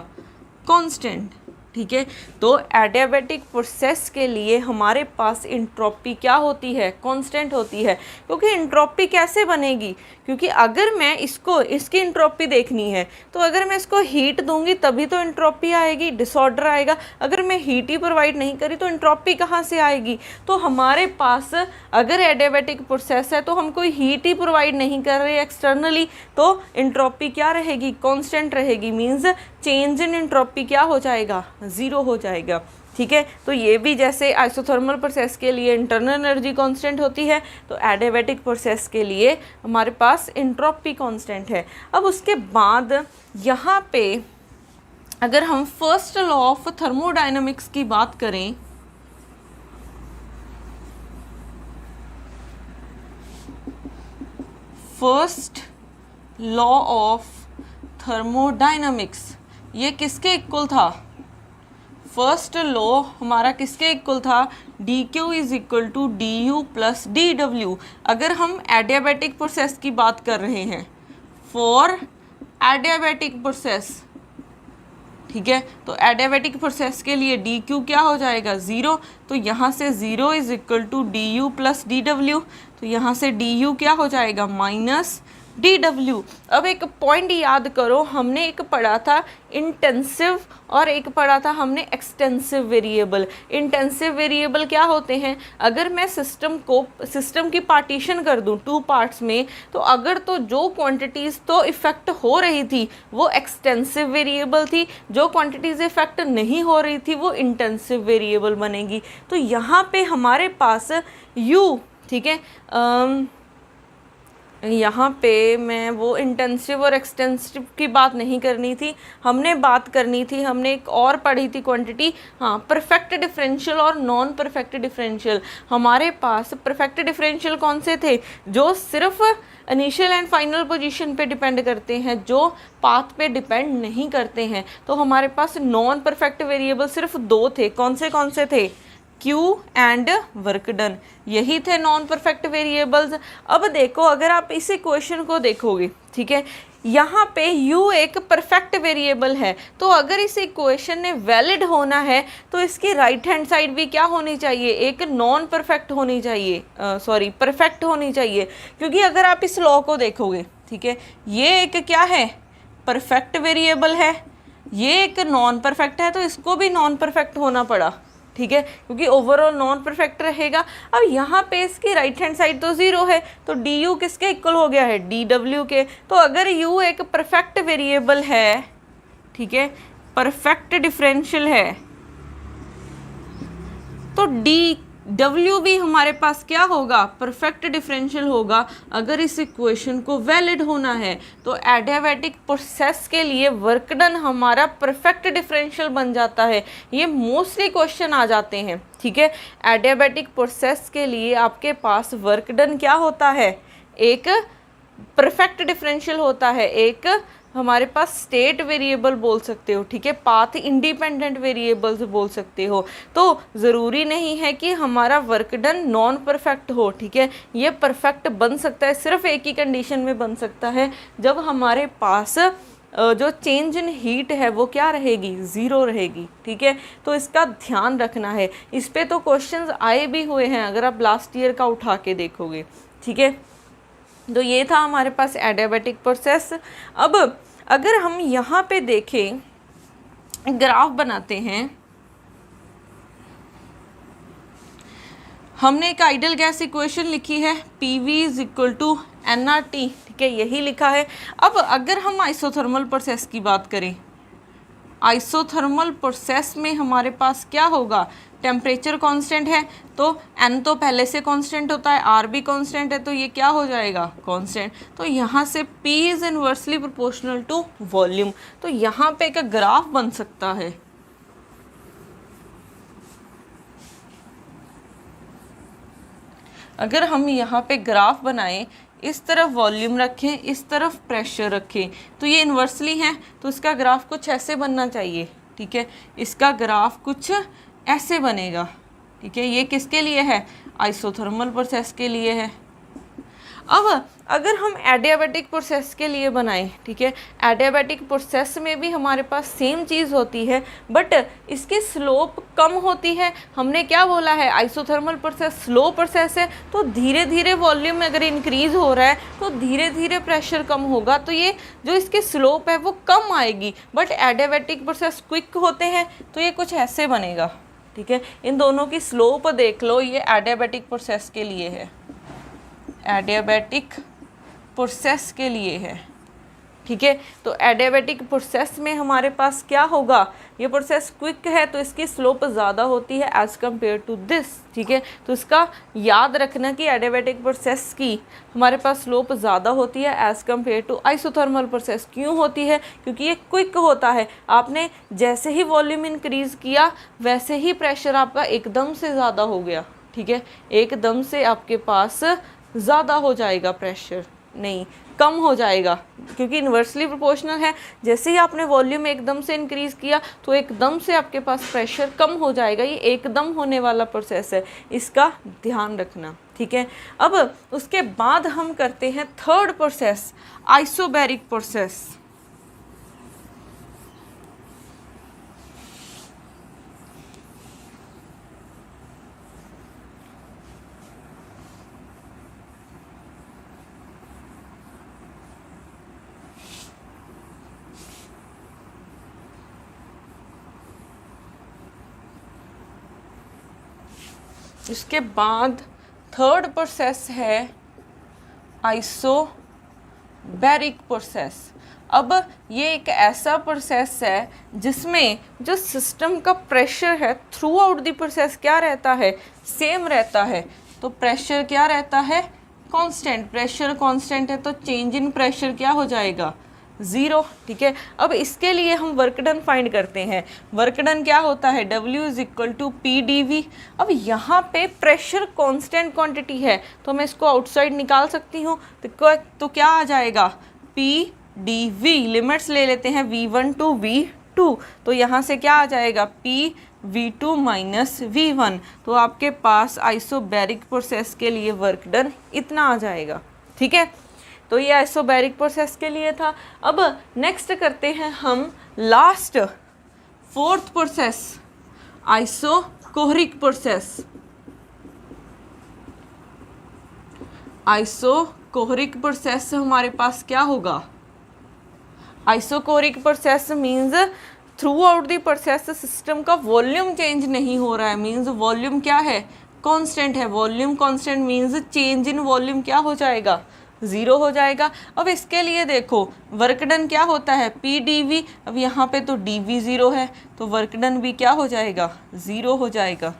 कांस्टेंट, ठीक है। तो एडियाबैटिक प्रोसेस के लिए हमारे पास इंट्रोपी क्या होती है, कांस्टेंट होती है। क्योंकि इंट्रोपी कैसे बनेगी, क्योंकि अगर मैं इसकी इंट्रोपी देखनी है तो अगर मैं इसको हीट दूंगी तभी तो इंट्रोपी आएगी, डिसऑर्डर आएगा। अगर मैं हीट ही प्रोवाइड नहीं करी तो इंट्रोपी कहाँ से आएगी। तो हमारे पास अगर एडियाबैटिक प्रोसेस है तो हम कोई हीट ही प्रोवाइड नहीं कर रहे एक्सटर्नली, तो इंट्रोपी क्या रहेगी, कांस्टेंट रहेगी, मीन्स चेंज इन इंट्रोपी क्या हो जाएगा, ज़ीरो हो जाएगा, ठीक है। तो ये भी जैसे आइसोथर्मल प्रोसेस के लिए इंटरनल एनर्जी कांस्टेंट होती है, तो एडियाबैटिक प्रोसेस के लिए हमारे पास इंट्रोपी कांस्टेंट है। अब उसके बाद यहाँ पे अगर हम फर्स्ट लॉ ऑफ थर्मोडायनामिक्स की बात करें, फर्स्ट लॉ ऑफ थर्मोडायनामिक्स ये किसके इक्वल था? फर्स्ट लॉ हमारा किसके इक्वल था? D Q is equal to D U plus D W. अगर हम एडियाबैटिक प्रोसेस की बात कर रहे हैं, फॉर एडियाबैटिक प्रोसेस, ठीक है, तो एडियाबैटिक प्रोसेस के लिए डी क्यू क्या हो जाएगा? 0। तो यहाँ से 0 is equal to D U plus D W, तो यहाँ से डी यू क्या हो जाएगा? Minus D W. अब एक पॉइंट याद करो, हमने एक पढ़ा था इंटेंसिव और एक पढ़ा था हमने एक्सटेंसिव वेरिएबल। इंटेंसिव वेरिएबल क्या होते हैं? अगर मैं सिस्टम की पार्टीशन कर दूं 2 पार्ट्स में, तो अगर तो जो क्वांटिटीज़ तो इफ़ेक्ट हो रही थी वो एक्सटेंसिव वेरिएबल थी, जो क्वांटिटीज़ इफ़ेक्ट नहीं हो रही थी वो इंटेंसिव वेरिएबल बनेगी। तो यहाँ पे हमारे पास u, ठीक है, यहाँ पे मैं वो इंटेंसिव और एक्सटेंसिव की बात नहीं करनी थी, हमने बात करनी थी, हमने एक और पढ़ी थी क्वांटिटी, हाँ, परफेक्ट डिफरेंशियल और नॉन परफेक्ट डिफरेंशियल। हमारे पास परफेक्ट डिफरेंशियल कौन से थे? जो सिर्फ इनिशियल एंड फाइनल पोजीशन पे डिपेंड करते हैं, जो पाथ पे डिपेंड नहीं करते हैं। तो हमारे पास नॉन परफेक्ट वेरिएबल सिर्फ 2 थे। कौन से थे? Q एंड वर्क डन, यही थे नॉन परफेक्ट वेरिएबल्स। अब देखो, अगर आप इस इक्वेशन को देखोगे, ठीक है, यहाँ पे U एक परफेक्ट वेरिएबल है, तो अगर इस इक्वेशन ने वैलिड होना है तो इसकी राइट हैंड साइड भी क्या होनी चाहिए? एक नॉन परफेक्ट होनी चाहिए, परफेक्ट होनी चाहिए। क्योंकि अगर आप इस लॉ को देखोगे, ठीक है, ये एक क्या है? परफेक्ट वेरिएबल है, ये एक नॉन परफेक्ट है, तो इसको भी नॉन परफेक्ट होना पड़ा, ठीक है, क्योंकि ओवरऑल नॉन परफेक्ट रहेगा। अब यहाँ पे इसकी राइट हैंड साइड तो 0 है, तो डी यू किसके इक्वल हो गया है? डी डब्ल्यू के। तो अगर u एक परफेक्ट वेरिएबल है, ठीक है, परफेक्ट डिफरेंशियल है, तो डी डब्ल्यू भी हमारे पास क्या होगा? परफेक्ट डिफरेंशियल होगा। अगर इस इक्वेशन को वैलिड होना है तो एडियाबैटिक प्रोसेस के लिए वर्क डन हमारा परफेक्ट डिफरेंशियल बन जाता है। ये मोस्टली क्वेश्चन आ जाते हैं, ठीक है। एडियाबैटिक प्रोसेस के लिए आपके पास वर्क डन क्या होता है? एक परफेक्ट डिफरेंशियल होता है, एक हमारे पास स्टेट वेरिएबल बोल सकते हो, ठीक है, पाथ इंडिपेंडेंट वेरिएबल्स बोल सकते हो। तो ज़रूरी नहीं है कि हमारा वर्क डन नॉन परफेक्ट हो, ठीक है, ये परफेक्ट बन सकता है, सिर्फ एक ही कंडीशन में बन सकता है, जब हमारे पास जो चेंज इन हीट है वो क्या रहेगी? 0 रहेगी, ठीक है। तो इसका ध्यान रखना है। इस पे तो क्वेश्चंस आए भी हुए हैं अगर आप लास्ट ईयर का उठा के देखोगे, ठीक है। तो ये था हमारे पास एडियाबैटिक प्रोसेस। अब अगर हम यहाँ पे देखें, ग्राफ बनाते हैं, हमने एक आइडियल गैस इक्वेशन लिखी है, PV is equal to nRT, ठीक है, यही लिखा है। अब अगर हम आइसोथर्मल प्रोसेस की बात करें, आइसोथर्मल प्रोसेस में हमारे पास क्या होगा? टेम्परेचर कांस्टेंट है, तो n तो पहले से कांस्टेंट होता है, R भी कांस्टेंट है, तो ये क्या हो जाएगा? कांस्टेंट। तो यहाँ से P is inversely proportional to volume. तो यहाँ पे एक ग्राफ बन सकता है, अगर हम यहाँ पे ग्राफ बनाएं, इस तरफ वॉल्यूम रखें, इस तरफ प्रेशर रखें, तो ये इन्वर्सली है, तो इसका ग्राफ कुछ ऐसे बनना चाहिए, ठीक है। इसका ग्राफ कुछ ऐसे बनेगा, ठीक है। ये किसके लिए है? आइसोथर्मल प्रोसेस के लिए है। अब अगर हम एडियाबैटिक प्रोसेस के लिए बनाएं, ठीक है, एडियाबैटिक प्रोसेस में भी हमारे पास सेम चीज़ होती है, बट इसकी स्लोप कम होती है। हमने क्या बोला है? आइसोथर्मल प्रोसेस स्लो प्रोसेस है, तो धीरे धीरे वॉल्यूम अगर इंक्रीज हो रहा है तो धीरे धीरे प्रेशर कम होगा, तो ये जो इसकी स्लोप है वो कम आएगी। बट एडियाबैटिक प्रोसेस क्विक होते हैं, तो ये कुछ ऐसे बनेगा, ठीक है। इन दोनों की स्लोप देख लो, ये एडियाबैटिक प्रोसेस के लिए है, एडियाबैटिक प्रोसेस के लिए है, ठीक है। तो एडियाबैटिक प्रोसेस में हमारे पास क्या होगा, ये प्रोसेस क्विक है तो इसकी स्लोप ज़्यादा होती है एज़ कम्पेयर टू दिस, ठीक है। तो इसका याद रखना कि एडियाबैटिक प्रोसेस की हमारे पास स्लोप ज़्यादा होती है as compare to isothermal process. क्यों होती है, क्योंकि ये क्विक होता है। आपने जैसे ही वॉल्यूम इंक्रीज़ किया वैसे ही प्रेशर आपका एकदम से ज़्यादा हो गया, ठीक है। एकदम से आपके पास ज़्यादा हो जाएगा प्रेशर, नहीं कम हो जाएगा, क्योंकि इन्वर्सली प्रोपोर्शनल है। जैसे ही आपने वॉल्यूम एकदम से इंक्रीज़ किया तो एकदम से आपके पास प्रेशर कम हो जाएगा। ये एकदम होने वाला प्रोसेस है, इसका ध्यान रखना, ठीक है। अब उसके बाद हम करते हैं थर्ड प्रोसेस, आइसोबैरिक प्रोसेस। इसके बाद थर्ड प्रोसेस है आइसोबैरिक प्रोसेस। अब ये एक ऐसा प्रोसेस है जिसमें जो सिस्टम का प्रेशर है थ्रू आउट द प्रोसेस क्या रहता है, सेम रहता है। तो प्रेशर क्या रहता है, कांस्टेंट। प्रेशर कांस्टेंट है तो चेंज इन प्रेशर क्या हो जाएगा, ज़ीरो, ठीक है। अब इसके लिए हम वर्क डन फाइंड करते हैं। वर्क डन क्या होता है, W is equal to P D we. अब यहाँ पे प्रेशर कांस्टेंट क्वांटिटी है तो मैं इसको आउटसाइड निकाल सकती हूँ। तो क्या आ जाएगा, पी डी वी। लिमिट्स ले लेते हैं V1 टू V2, तो यहाँ से क्या आ जाएगा, P V2 माइनस V1। तो आपके पास आइसोबैरिक प्रोसेस के लिए वर्क डन इतना आ जाएगा, ठीक है। तो ये आइसोबैरिक प्रोसेस के लिए था। अब नेक्स्ट करते हैं हम last fourth process, isochoric process. Isochoric process हमारे पास क्या होगा, isochoric process means throughout the process system का वॉल्यूम चेंज नहीं हो रहा है। मीन्स वॉल्यूम क्या है, कांस्टेंट है। Volume constant means change in volume क्या हो जाएगा, ज़ीरो हो जाएगा। अब इसके लिए देखो वर्क डन क्या होता है, पी डी वी। अब यहाँ पे तो डी वी ज़ीरो है तो वर्क डन भी क्या हो जाएगा, ज़ीरो हो जाएगा,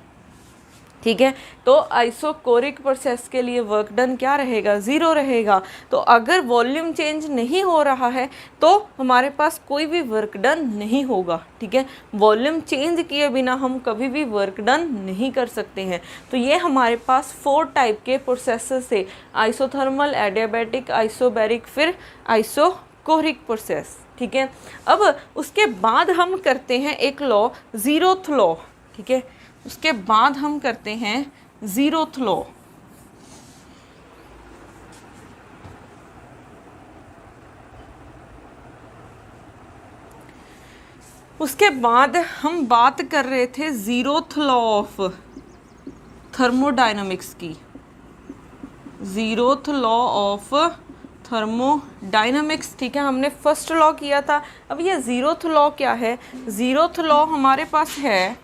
ठीक है। तो आइसोकोरिक प्रोसेस के लिए वर्क डन क्या रहेगा, ज़ीरो रहेगा। तो अगर वॉल्यूम चेंज नहीं हो रहा है तो हमारे पास कोई भी वर्क डन नहीं होगा, ठीक है। वॉल्यूम चेंज किए बिना हम कभी भी वर्क डन नहीं कर सकते हैं। तो ये हमारे पास 4 टाइप के प्रोसेसेस थे, आइसोथर्मल, एडियाबैटिक, आइसोबैरिक, फिर आइसोकोरिक प्रोसेस, ठीक है। अब उसके बाद हम करते हैं एक लॉ, ज़ीरोथ लॉ, ठीक है। उसके बाद हम करते हैं ज़ीरोथ लॉ। उसके बाद हम बात कर रहे थे ज़ीरोथ लॉ ऑफ थर्मोडायनामिक्स की, ज़ीरोथ लॉ ऑफ थर्मोडायनामिक्स, ठीक है। हमने फर्स्ट लॉ किया था। अब ये ज़ीरोथ लॉ क्या है, ज़ीरोथ लॉ हमारे पास है,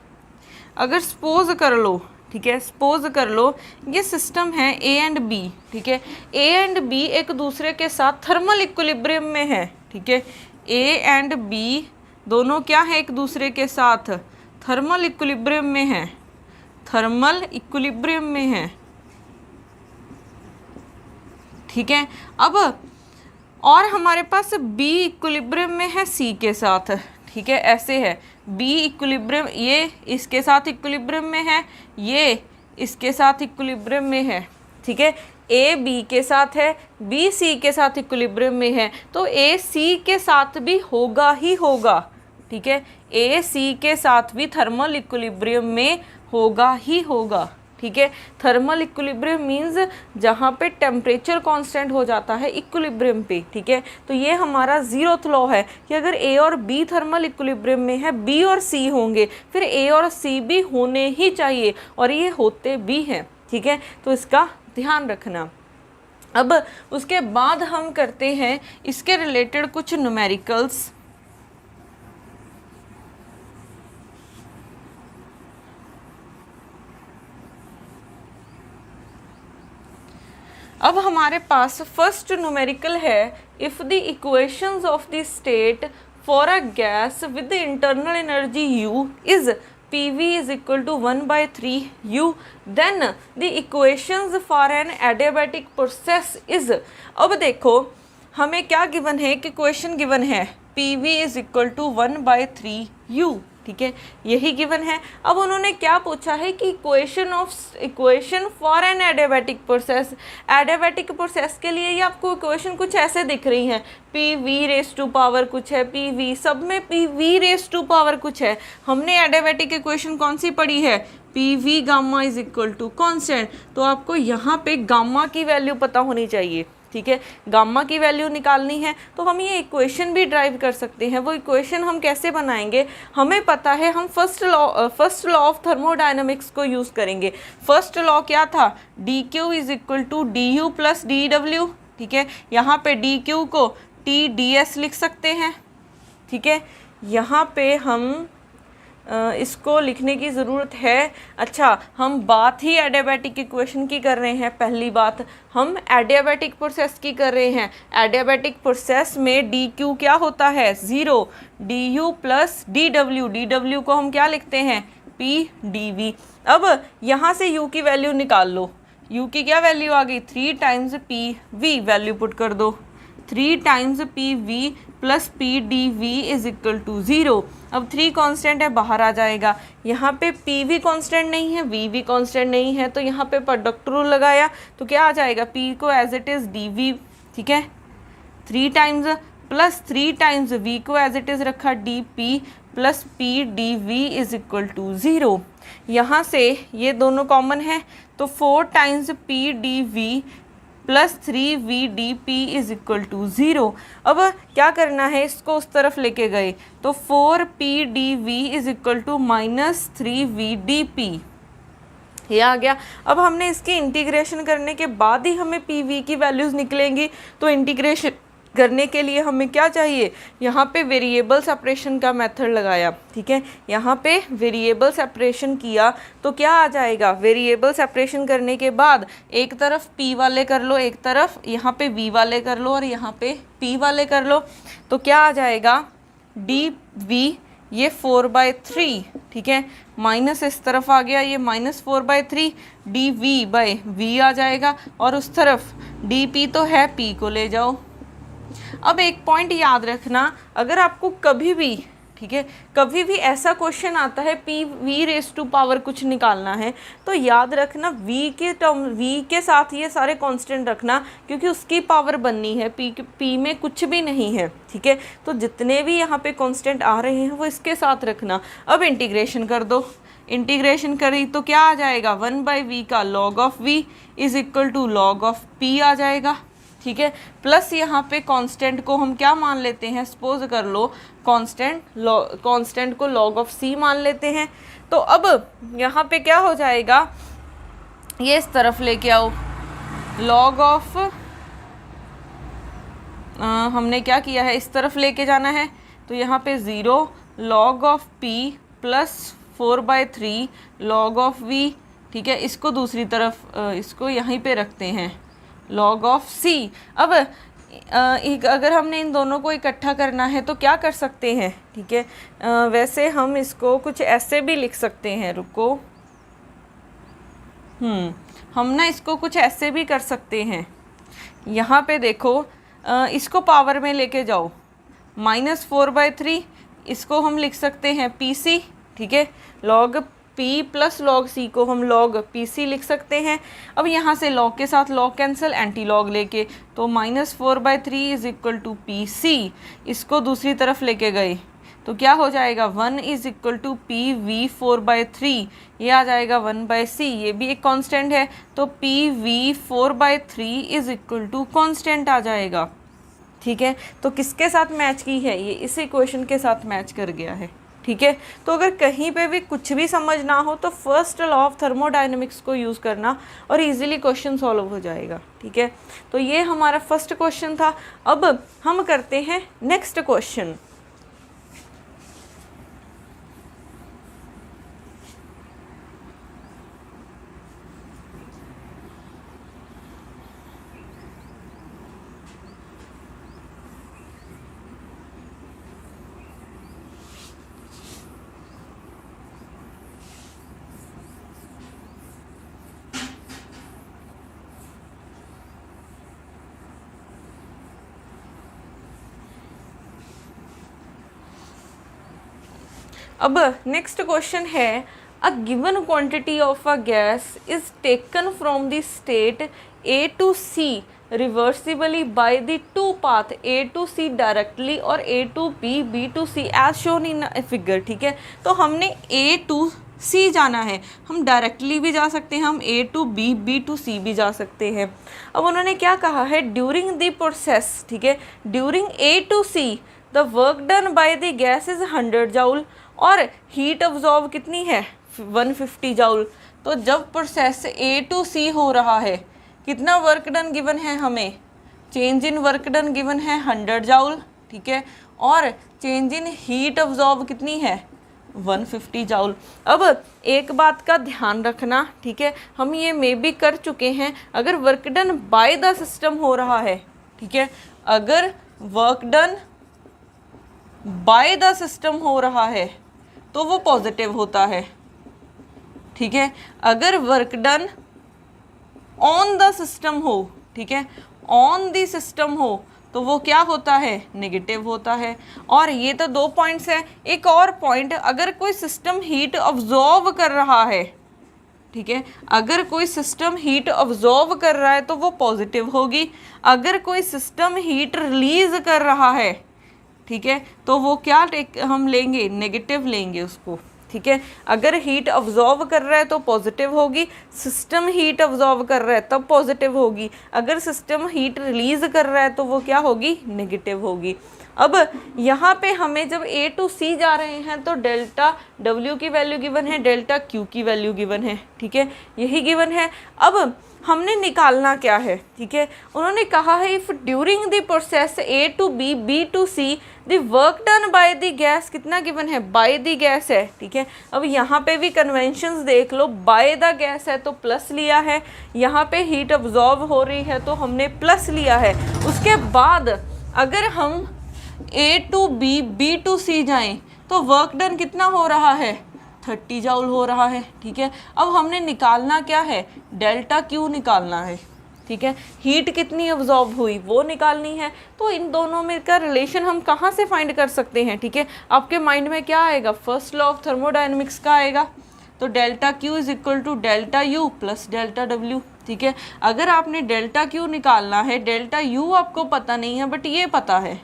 अगर सपोज कर लो, ठीक है, सपोज कर लो ये सिस्टम है ए एंड बी, ठीक है। ए एंड बी एक दूसरे के साथ थर्मल इक्विलिब्रियम में है, ठीक है। ए एंड बी दोनों क्या है, एक दूसरे के साथ थर्मल इक्विलिब्रियम में है, थर्मल इक्विलिब्रियम में है, ठीक है। अब और हमारे पास बी इक्विलिब्रियम में है सी के साथ, ठीक है। ऐसे है बी इक्विलिब्रियम, ये इसके साथ इक्विलिब्रियम में है, ये इसके साथ इक्विलिब्रियम में है, ठीक है। ए बी के साथ है, बी सी के साथ इक्विलिब्रियम में है, तो ए सी के साथ भी होगा ही होगा, ठीक है। ए सी के साथ भी थर्मल इक्विलिब्रियम में होगा ही होगा, ठीक है। थर्मल इक्विलिब्रियम मींस जहाँ पे टेम्परेचर कांस्टेंट हो जाता है इक्विलिब्रियम पे, ठीक है। तो ये हमारा ज़ीरोथ लॉ है कि अगर ए और बी थर्मल इक्विलिब्रियम में है, बी और सी होंगे, फिर ए और सी भी होने ही चाहिए, और ये होते भी हैं, ठीक है। तो इसका ध्यान रखना। अब उसके बाद हम करते हैं इसके रिलेटेड कुछ न्यूमेरिकल्स। अब हमारे पास फर्स्ट न्यूमेरिकल है, if the equations of the state for a gas with the internal energy U is PV is equal to 1/3 U, then the equations for an adiabatic process is। अब देखो हमें क्या given है कि question given है PV is equal to 1/3 U, ठीक है, यही गिवन है। अब उन्होंने क्या पूछा है कि equation for an adiabatic process, adiabatic process के लिए ये आपको इक्वेशन कुछ ऐसे दिख रही हैं, PV रेस टू पावर कुछ है, PV सब में PV रेस टू पावर कुछ है। हमने एडियाबैटिक इक्वेशन कौन सी पढ़ी है, PV gamma is equal to constant, तो आपको यहाँ पे गामा की वैल्यू पता होनी चाहिए, ठीक है, गामा की वैल्यू निकालनी है तो हम ये इक्वेशन भी ड्राइव कर सकते हैं। वो इक्वेशन हम कैसे बनाएंगे, हमें पता है, हम फर्स्ट लॉ ऑफ थर्मोडायनामिक्स को यूज़ करेंगे। फर्स्ट लॉ क्या था, dq is equal to du plus dw, ठीक है, यहाँ पे dq को TdS लिख सकते हैं, ठीक है, यहाँ पे हम इसको लिखने की ज़रूरत है। अच्छा, हम बात ही एडियाबैटिक इक्वेशन की कर रहे हैं, पहली बात हम एडियाबैटिक प्रोसेस की कर रहे हैं। एडियाबैटिक प्रोसेस में dq क्या होता है, 0, du प्लस dw, dw को हम क्या लिखते हैं, pdv। अब यहाँ से u की वैल्यू निकाल लो, u की क्या वैल्यू आ गई, 3 टाइम्स pv, वैल्यू पुट कर दो, 3 times pv plus pdv is equal to 0। अब 3 कांस्टेंट है, बाहर आ जाएगा, यहाँ पे pv कांस्टेंट नहीं है, vv कांस्टेंट नहीं है, तो यहाँ पे प्रोडक्ट रूल लगाया तो क्या आ जाएगा, p को एज इट इज़ dv, ठीक है, 3 टाइम्स प्लस 3 टाइम्स v को एज इट इज़ रखा dp plus pdv is equal to 0। यहाँ से ये दोनों कॉमन है तो 4 times pdv plus 3vdp is equal to 0। अब क्या करना है, इसको उस तरफ लेके गए तो 4pdv is equal to minus 3vdp, ये आ गया। अब हमने इसकी इंटीग्रेशन करने के बाद ही हमें pv की वैल्यूज़ निकलेंगी, तो इंटीग्रेशन करने के लिए हमें क्या चाहिए, यहाँ पे वेरिएबल सेपरेशन का मेथड लगाया, ठीक है, यहाँ पे वेरिएबल सेपरेशन किया तो क्या आ जाएगा, वेरिएबल सेपरेशन करने के बाद एक तरफ p वाले कर लो, एक तरफ यहाँ पे v वाले कर लो और यहाँ पे p वाले कर लो, तो क्या आ जाएगा, dv ये 4/3, ठीक है, माइनस इस तरफ आ गया, ये माइनस 4/3, dv/v आ जाएगा, और उस तरफ dp तो है, p को ले जाओ। अब एक पॉइंट याद रखना, अगर आपको कभी भी, ठीक है, कभी भी ऐसा क्वेश्चन आता है PV रेस टू पावर कुछ निकालना है, तो याद रखना V के साथ ये सारे कांस्टेंट रखना, क्योंकि उसकी पावर बननी है, P में कुछ भी नहीं है, ठीक है, तो जितने भी यहाँ पे कांस्टेंट आ रहे हैं वो इसके साथ रखना। अब इंटीग्रेशन कर दो, इंटीग्रेशन करी तो क्या आ जाएगा, 1/v का log of v is equal to log of p आ जाएगा, ठीक है, प्लस यहाँ पे कांस्टेंट को हम क्या मान लेते हैं, सपोज कर लो कांस्टेंट को log ऑफ c मान लेते हैं। तो अब यहाँ पे क्या हो जाएगा, ये इस तरफ लेके आओ, log ऑफ हमने क्या किया है, इस तरफ लेके जाना है, तो यहाँ पे 0 log of p plus 4/3 log of v, ठीक है, इसको दूसरी तरफ इसको यहीं पे रखते हैं, log ऑफ c। अब अगर हमने इन दोनों को इकट्ठा करना है तो क्या कर सकते हैं, ठीक है, वैसे हम इसको कुछ ऐसे भी लिख सकते हैं, रुको, हम ना इसको कुछ ऐसे भी कर सकते हैं, यहाँ पे देखो, इसको पावर में लेके जाओ, माइनस 4/3, इसको हम लिख सकते हैं pc, ठीक है, log p plus log c को हम log pc लिख सकते हैं। अब यहाँ से log के साथ log कैंसिल, एंटी log लेके, तो minus 4/3 is equal to pc, इसको दूसरी तरफ लेके गए तो क्या हो जाएगा, 1 इज इक्वल टू pv 4/3, ये आ जाएगा 1/c, ये भी एक कांस्टेंट है, तो pv 4/3 is equal to constant आ जाएगा, ठीक है, तो किसके साथ मैच की है, ये इस इक्वेशन के साथ मैच कर गया है, ठीक है। तो अगर कहीं पे भी कुछ भी समझ ना हो तो फर्स्ट लॉ ऑफ थर्मोडायनेमिक्स को यूज़ करना और इजीली क्वेश्चन सॉल्व हो जाएगा, ठीक है। तो ये हमारा फर्स्ट क्वेश्चन था। अब हम करते हैं नेक्स्ट क्वेश्चन। अब नेक्स्ट क्वेश्चन है, a given quantity of a gas is taken from the state A to C reversibly by the two path A to C directly और A to B B to C as shown in figure. ठीक है, तो हमने ए to सी जाना है, हम directly भी जा सकते हैं, हम ए टू बी बी टू सी भी जा सकते हैं। अब उन्होंने क्या कहा है, ड्यूरिंग द प्रोसेस, ठीक है, during A to C the work done by the gas is 100 joule और हीट ऑब्जॉर्व कितनी है 150 जाउल। तो जब प्रोसेस ए टू सी हो रहा है कितना वर्क डन गिवन है हमें, change in work done given है 100 जाउल, ठीक है, और चेंज इन हीट ऑब्जॉर्व कितनी है 150 जाउल। अब एक बात का ध्यान रखना, ठीक है, हम ये मे भी कर चुके हैं, अगर work done by the system हो रहा है, ठीक है, अगर work done by the system हो रहा है तो वो पॉजिटिव होता है, ठीक है, अगर work done on the system हो, ठीक है, ऑन द सिस्टम हो तो वो क्या होता है, नेगेटिव होता है। और ये तो 2 पॉइंट्स है, एक और पॉइंट, अगर कोई सिस्टम हीट ऑब्जॉर्व कर रहा है, ठीक है, अगर कोई सिस्टम हीट ऑब्जॉर्व कर रहा है तो वो पॉजिटिव होगी, अगर कोई सिस्टम हीट रिलीज कर रहा है, ठीक है, तो वो क्या हम लेंगे, नेगेटिव लेंगे उसको, ठीक है। अगर हीट ऑब्जॉर्व कर रहा है तो पॉजिटिव होगी, सिस्टम हीट ऑब्जॉर्व कर रहा है तब पॉजिटिव होगी, अगर सिस्टम हीट रिलीज कर रहा है तो वो क्या होगी, नेगेटिव होगी। अब यहाँ पे हमें जब ए टू सी जा रहे हैं तो डेल्टा डब्ल्यू की वैल्यू गिवन है, डेल्टा क्यू की वैल्यू गिवन है, ठीक है, यही गिवन है। अब हमने निकालना क्या है, ठीक है, उन्होंने कहा है if during the process A to B B to C the work done by the gas, कितना गिवन है, बाय द गैस है, ठीक है। अब यहाँ पे भी कन्वेंशंस देख लो, बाय द गैस है तो प्लस लिया है, यहाँ पे हीट ऑब्जॉर्व हो रही है तो हमने प्लस लिया है। उसके बाद अगर हम ए टू बी बी टू सी जाएँ तो वर्क डन कितना हो रहा है, 30 जाउल हो रहा है, ठीक है। अब हमने निकालना क्या है, डेल्टा क्यू निकालना है, ठीक है, हीट कितनी ऑब्जॉर्ब हुई वो निकालनी है। तो इन दोनों में का रिलेशन हम कहाँ से फाइंड कर सकते हैं, ठीक है, आपके माइंड में क्या आएगा, फर्स्ट लॉ ऑफ थर्मोडायनेमिक्स का आएगा, तो delta Q is equal to delta U plus delta W, ठीक है। अगर आपने डेल्टा क्यू निकालना है, डेल्टा यू आपको पता नहीं है बट ये पता है,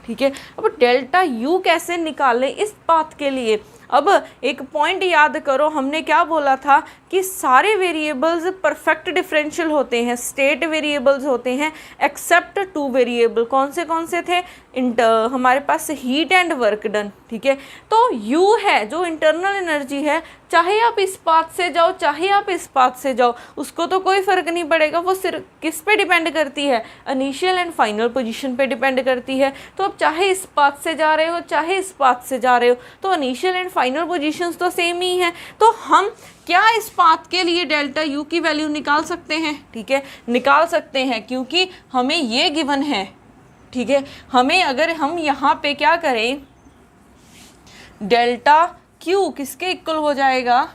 ठीक है। अब डेल्टा यू कैसे निकालें इस बात के लिए, अब एक पॉइंट याद करो, हमने क्या बोला था कि सारे वेरिएबल्स परफेक्ट डिफरेंशियल होते हैं, स्टेट वेरिएबल्स होते हैं एक्सेप्ट 2 वेरिएबल। कौन से थे, हमारे पास हीट एंड वर्क डन, ठीक है। तो U है जो इंटरनल एनर्जी है, चाहे आप इस पाथ से जाओ चाहे आप इस पाथ से जाओ उसको तो कोई फ़र्क नहीं पड़ेगा, वो सिर्फ किस पे डिपेंड करती है, इनिशियल एंड फाइनल पोजीशन पे डिपेंड करती है। तो अब चाहे इस पाथ से जा रहे हो चाहे इस पाथ से जा रहे हो तो इनिशियल एंड फाइनल पोजीशंस तो सेम ही है। तो हम क्या इस पाथ के लिए डेल्टा यू की वैल्यू निकाल सकते हैं, ठीक है, निकाल सकते हैं, क्योंकि हमें ये गिवन है, ठीक है। हमें अगर हम यहाँ पे क्या करें, डेल्टा क्यू किसके इक्वल हो जाएगा,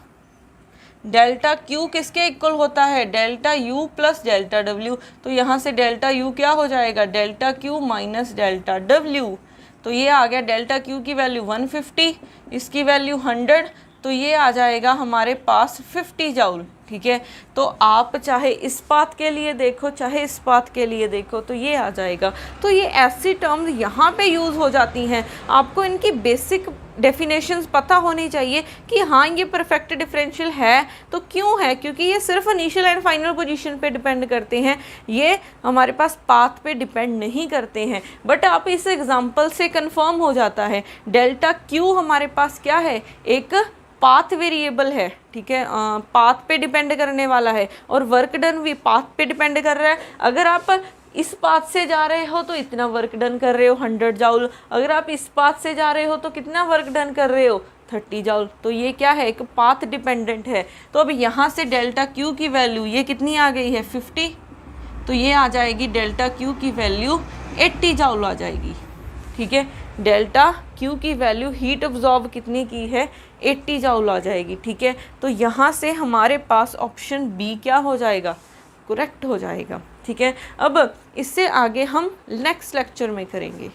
डेल्टा क्यू किसके इक्वल होता है, delta U plus delta W. तो यहाँ से डेल्टा यू क्या हो जाएगा, delta Q minus delta W. तो ये आ गया डेल्टा क्यू की वैल्यू 150, इसकी वैल्यू 100, तो ये आ जाएगा हमारे पास 50 जाउल, ठीक है। तो आप चाहे इस पाथ के लिए देखो चाहे इस पाथ के लिए देखो तो ये आ जाएगा। तो ये ऐसी टर्म्स यहाँ पे यूज़ हो जाती हैं, आपको इनकी बेसिक डेफिनेशंस पता होनी चाहिए कि हाँ ये परफेक्ट डिफरेंशियल है तो क्यों है, क्योंकि ये सिर्फ इनिशियल एंड फाइनल पोजीशन पे डिपेंड करते हैं, ये हमारे पास पाथ पे डिपेंड नहीं करते हैं। बट आप इस एग्जांपल से कंफर्म हो जाता है डेल्टा क्यू हमारे पास क्या है, एक पाथ वेरिएबल है, ठीक है, पाथ पे डिपेंड करने वाला है, और वर्क डन भी पाथ पे डिपेंड कर रहा है। अगर आप इस पाथ से जा रहे हो तो इतना वर्क डन कर रहे हो 100 जाउल, अगर आप इस पाथ से जा रहे हो तो कितना वर्क डन कर रहे हो 30 जाउल। तो ये क्या है, एक पाथ डिपेंडेंट है। तो अब यहाँ से डेल्टा क्यू की वैल्यू ये कितनी आ गई है 50, तो ये आ जाएगी डेल्टा क्यू की वैल्यू 80 जाउल आ जाएगी, ठीक है। डेल्टा क्यू की वैल्यू हीट ऑब्जॉर्ब कितनी की है 80 जाउल आ जाएगी, ठीक है। तो यहाँ से हमारे पास ऑप्शन बी क्या हो जाएगा, करेक्ट हो जाएगा, ठीक है। अब इससे आगे हम नेक्स्ट लेक्चर में करेंगे।